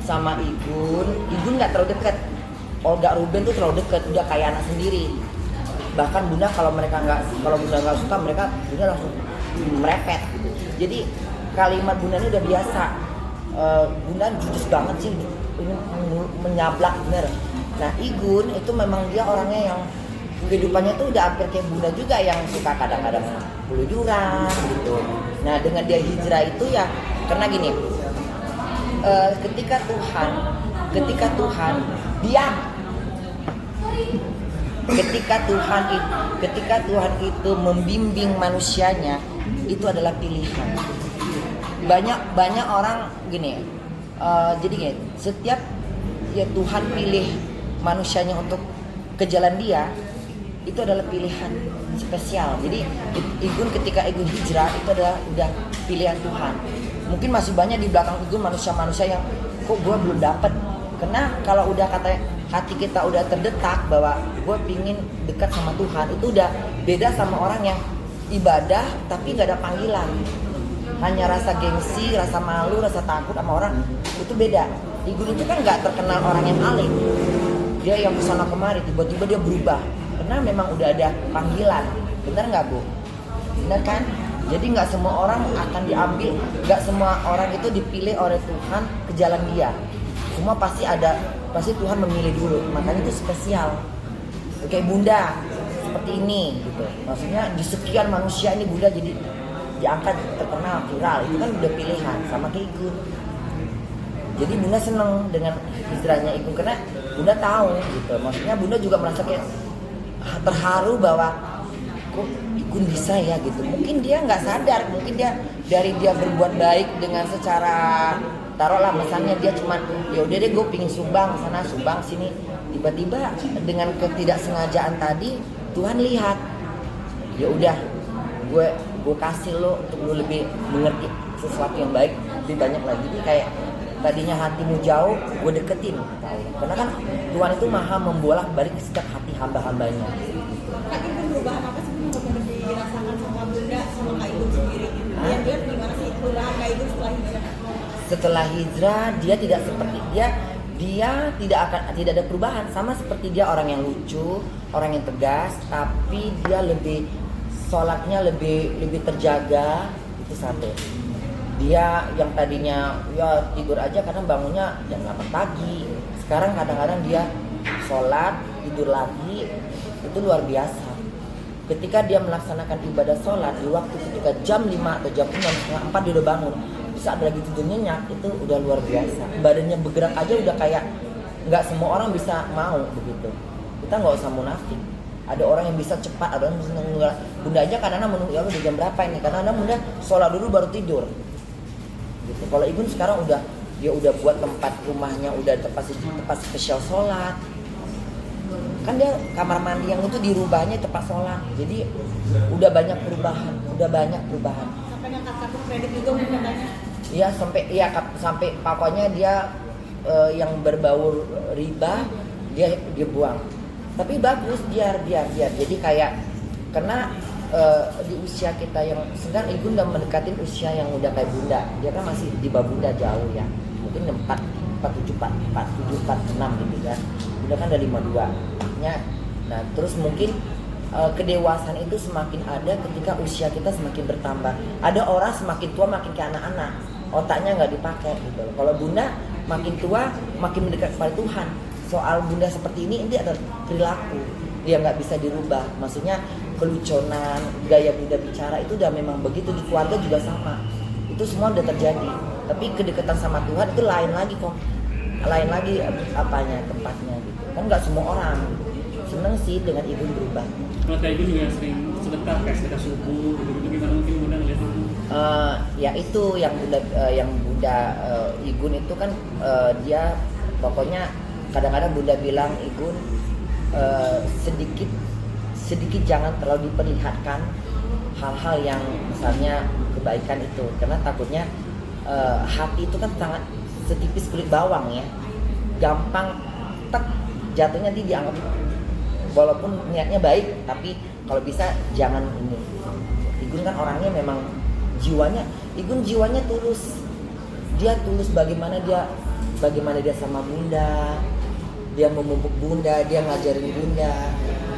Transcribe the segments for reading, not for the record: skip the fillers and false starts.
sama Igun nggak terlalu dekat. Olga Ruben tuh terlalu dekat, udah kayak anak sendiri. Bahkan Bunda kalau Bunda nggak suka, Bunda langsung merepet. Jadi kalimat Bunda ini udah biasa. Bunda jujur banget sih, ini menyablak bener. Nah Igun itu memang dia orangnya yang kehidupannya tuh udah hampir kayak Bunda juga, yang suka kadang-kadang keluyuran gitu. Nah dengan dia hijrah itu ya karena gini, ketika Tuhan diam, ketika Tuhan itu membimbing manusianya, itu adalah pilihan. Banyak orang gini, jadi gini, setiap ya Tuhan pilih manusianya untuk ke jalan dia, itu adalah pilihan spesial. Jadi ketika Igun hijrah itu adalah udah pilihan Tuhan. Mungkin masih banyak di belakang Igun manusia-manusia yang kok gue belum dapet. Karena kalau udah katanya hati kita udah terdetak bahwa gue pingin dekat sama Tuhan, itu udah beda sama orang yang ibadah tapi nggak ada panggilan, hanya rasa gengsi, rasa malu, rasa takut sama orang, itu beda. Igun itu kan nggak terkenal orang yang alim, dia yang kesana kemari, tiba-tiba dia berubah karena memang udah ada panggilan. Benar nggak Bu? Benar kan? Jadi nggak semua orang akan diambil, nggak semua orang itu dipilih oleh Tuhan ke jalan dia. Semua pasti Tuhan memilih dulu, makanya itu spesial. Kayak Bunda seperti ini gitu. Maksudnya di sekian manusia ini Bunda jadi diangkat terkenal, viral, itu kan udah pilihan, sama kayak Igun. Jadi Bunda seneng dengan hijrahnya Igun karena Bunda tahu gitu. Maksudnya Bunda juga merasa kayak terharu bahwa kok Igun bisa ya gitu. Mungkin dia nggak sadar, mungkin dia dari dia berbuat baik dengan secara taruhlah misalnya dia cuma ya udah deh gue pingin sumbang sana sumbang sini, tiba-tiba dengan ketidaksengajaan tadi Tuhan lihat, ya udah gue kasih lo untuk lo lebih mengerti sesuatu yang baik lebih banyak lagi. Jadi kayak tadinya hatimu jauh gue deketin, karena kan Tuhan itu maha membolak balik setiap hati hamba-hambanya. Kak Igun perubahan apa sih yang dirasakan sama Bunda sama Kak Igun sendiri? Dia lihat gimana sih perubahan Kak Igun setelah hijrah? Setelah hijrah dia tidak seperti dia tidak ada perubahan, sama seperti dia orang yang lucu, orang yang tegas, tapi dia lebih sholatnya lebih terjaga, itu satu. Dia yang tadinya ya tidur aja karena bangunnya jam 8 pagi, sekarang kadang-kadang dia sholat tidur lagi, itu luar biasa. Ketika dia melaksanakan ibadah sholat di waktu ketika jam 5 atau jam 6, setengah 4 dia udah bangun, saat lagi tidur nyenyak, itu udah luar biasa. Badannya bergerak aja udah kayak nggak semua orang bisa mau begitu. Kita nggak usah munafik. Ada orang yang bisa cepat, ada orang yang bisa nunggu. Bunda aja kadang-kadang menunggu ya udah jam berapa ini, karena Bunda sholat dulu baru tidur. Gitu. Kalau Igun sekarang dia udah buat tempat rumahnya udah tempat spesial sholat. Kan dia kamar mandi yang itu dirubahnya tempat sholat. Jadi udah banyak perubahan. Sampai ngangkat kartu kredit juga mungkin katanya. Iya sampai pokoknya dia yang berbau riba dia buang. Tapi bagus biar. Jadi kayak karena di usia kita yang sedang Igun udah mendekatin usia yang udah kayak Bunda. Dia kan masih di bawah Bunda jauh ya. Mungkin 47, 46 gitu kan. Bunda kan udah 52. Nah, terus mungkin kedewasaan itu semakin ada ketika usia kita semakin bertambah. Ada orang semakin tua makin kayak anak-anak, otaknya nggak dipakai gitu. Kalau Bunda makin tua makin mendekat kepada Tuhan. Soal Bunda seperti ini ada perilaku dia nggak bisa dirubah. Maksudnya keluconan, gaya Bunda bicara itu udah memang begitu, di keluarga juga sama. Itu semua udah terjadi. Tapi kedekatan sama Tuhan itu lain lagi kok. Lain lagi tempatnya gitu. Kan nggak semua orang seneng sih dengan Igun berubah. Kalau kayak Igun juga sering sedekah kayak sedekah subuh gitu, gimana mungkin Bunda ngeliat itu? Ya itu yang Bunda Igun itu kan dia pokoknya kadang-kadang Bunda bilang Igun sedikit jangan terlalu diperlihatkan hal-hal yang misalnya kebaikan itu, karena takutnya hati itu kan sangat setipis kulit bawang ya, gampang jatuhnya nanti dianggap walaupun niatnya baik, tapi kalau bisa jangan ini. Igun kan orangnya memang Igun jiwanya tulus. Dia tulus bagaimana dia bagaimana dia sama bunda, dia memupuk bunda, dia ngajarin bunda,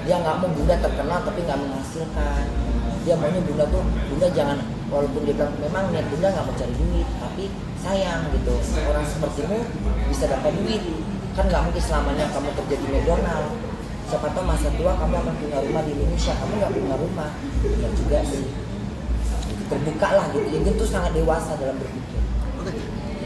dia nggak mau bunda terkenal tapi nggak menghasilkan. Dia maunya bunda jangan, walaupun dia bilang memang niat bunda nggak mau cari duit, tapi sayang gitu, orang sepertimu bisa dapat duit, kan nggak mungkin selamanya kamu kerja di McDonald. Siapa tahu masa tua kamu akan punya rumah di Indonesia, kamu nggak punya rumah, ya juga sih. Terbuka lah gitu, Igun tuh sangat dewasa dalam berpikir.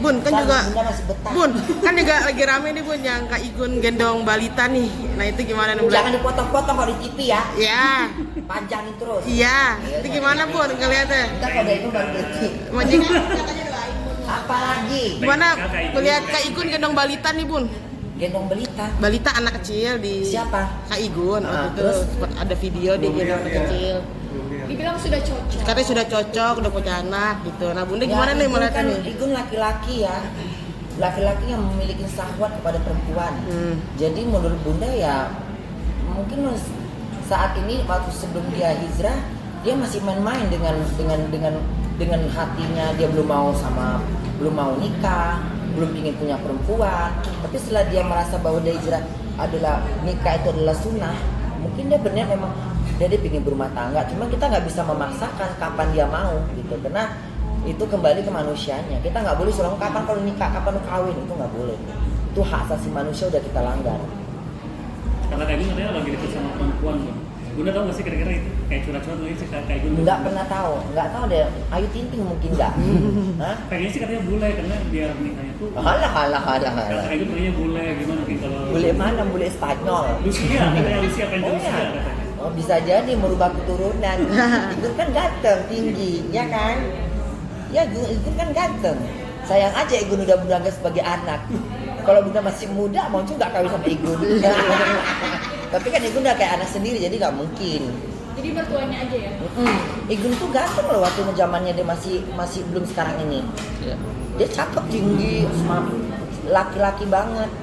Bun, kan juga Bunda masih betah. Bun, kan juga lagi rame nih Bun yang Kak Igun gendong balita nih. Nah, itu gimana nih Bun? Jangan dipotong-potong kalau di TV ya, Ya. panjangin terus. Iya, itu gimana Bun ngeliatnya? Ntar kalau udah itu baru berhenti. Manjing. Katanya doain Bun. Apa lagi? Gimana melihat Kak Igun gendong balita nih Bun? Gendong balita. Balita anak kecil di Siapa? Kak Igun. Ah, Waktu itu terus? sempat ada video dia gendong anak kecil. Dibilang sudah cocok. Katanya sudah cocok, udah punya anak gitu. Nah, Bunda Ya, gimana nih Igun melihatnya kan, nih? Igun laki-laki ya. Laki-laki yang memiliki syahwat kepada perempuan. Jadi menurut Bunda ya mungkin saat ini waktu sebelum dia hijrah dia masih main-main dengan hatinya, dia belum mau nikah, belum ingin punya perempuan. Tapi setelah dia merasa bahwa dia hijrah adalah nikah itu adalah sunnah, mungkin dia benar memang dia ingin berumah tangga. Cuma kita nggak bisa memaksakan kapan dia mau gitu, karena itu kembali ke manusianya. Kita nggak boleh suruh kapan kalau nikah, kapan lu kawin, itu nggak boleh. Itu hak asasi manusia udah kita langgar. Karena Kak Igun katanya lagi deket sama perempuan Bun. Bunda tahu nggak sih kira-kira itu kayak curhat-curhat lagi sih Kak Igun? Nggak pernah tahu, nggak tahu deh. Ayu Ting Ting mungkin nggak. Hah? Kayaknya sih katanya bule karena biar nikahnya tuh. Halah. Kak Igun katanya bule gimana mungkin kalau. Bule mana? Bule Spanyol. Lucia, katanya Lucia pengen Oh Lucia ya. katanya. Oh bisa jadi merubah keturunan. Igun kan ganteng, tinggi, ya kan? Ya Igun kan ganteng. Sayang aja Igun udah berangkat sebagai anak. Kalau Bunda masih muda, mau juga kawin sama Igun. Tapi kan Igun udah kayak anak sendiri, jadi nggak mungkin. Jadi mertuanya aja ya. Igun tuh ganteng loh waktu zamannya dia masih belum sekarang ini. Dia cakep, tinggi, smart, laki-laki banget.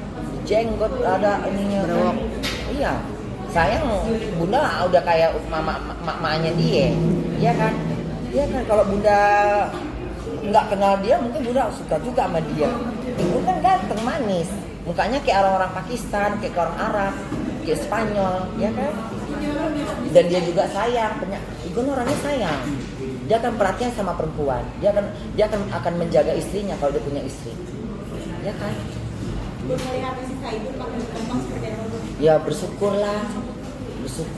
Jenggot ada ininya. Berewok. Iya. Sayang Bunda udah kayak mamanya dia. Iya kan? Iya kan, kalau Bunda nggak kenal dia mungkin Bunda suka juga sama dia. Igun kan ganteng, manis, mukanya kayak orang-orang Pakistan, kayak orang Arab, kayak Spanyol, ya kan? Dan dia juga sayang, Igun orangnya sayang. Dia akan perhatian sama perempuan. Dia akan menjaga istrinya kalau dia punya istri, ya kan? Bun melihat si Kak Igun makin berkembang seperti apa Bun? Ya bersyukurlah, bersyukur.